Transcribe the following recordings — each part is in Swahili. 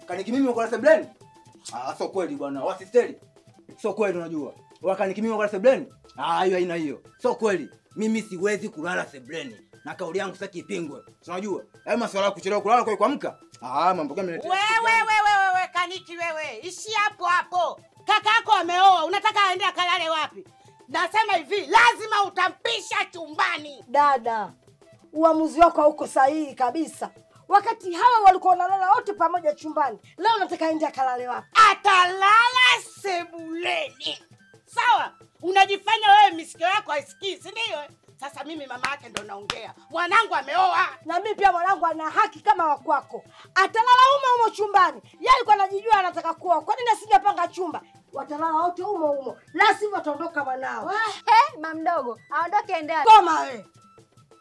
Kaniki mimi uko na sebleni? Sio kweli bwana, wasisteli. Sio kweli unajua. Wakaniki mimi uko na sebleni? Hiyo haina hiyo. Sio kweli. Mimi siwezi kulala sebleni. Na kauli yangu sasa ipingwe. Unajua? Hayo masuala ya kuchelewa kulala kwa kuamka. Mambo gani mnaletea? Wewe Kaniki wewe. Ishi hapo hapo. Kaka yako ameoa, unataka aende akalale wapi? Nasema hivi, lazima utampisha chumbani. Dada, uamuzi wako hauko sahihi kabisa. Wakati hawa walikuwa wanalala wote pamoja chumbani, leo unataka aende akalale wapi? Atalala sebuleni. Sawa? Unajifanya wewe misikio yako haisikii, si ndio? Sasa mimi mama yake ndo naongea. Mwanangu ameoa. Na mimi pia mwanangu ana haki kama wa kwako. Atalala humo chumbani. Yeye alikuwa anajijua anataka kuoa. Kwa nini asingepanga chumba? Watalala wote humo. La sivyo ataondoka mwanao. Mama mdogo, aondoke endani. Koma wewe.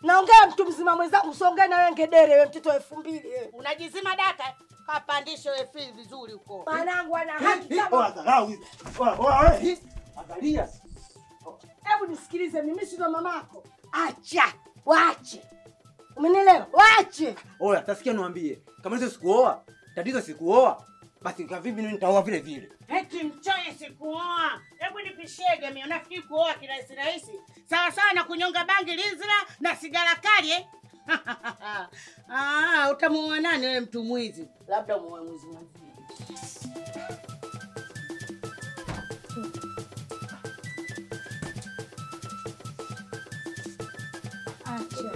Naongea mtu mzima mwenzangu, usiongee na wewe ngedere wewe mtoto wa 2000 wewe. Unajizima data, kapandishe wewe feel vizuri huko. Mwanangu ana haki kama. Dharau hizi. Angalia. Hebu nisikilize, mimi si ndo mamako. Acha, waache. Umenielewa? Waache. Tasikia niwaambie. Kama hizo sikuoa, tatizo sikuoa. Basi kwa vipi nitaoa vile vile? Eti mchoye sikuoa. Hebu nipishege mimi, unafikiri kuoa kirahisi? Sawa sawa na kunyonga bangi lizla na sigara kali utamuoa nani wewe mtu mwizi? Labda muoe mwizi mzima. Acha.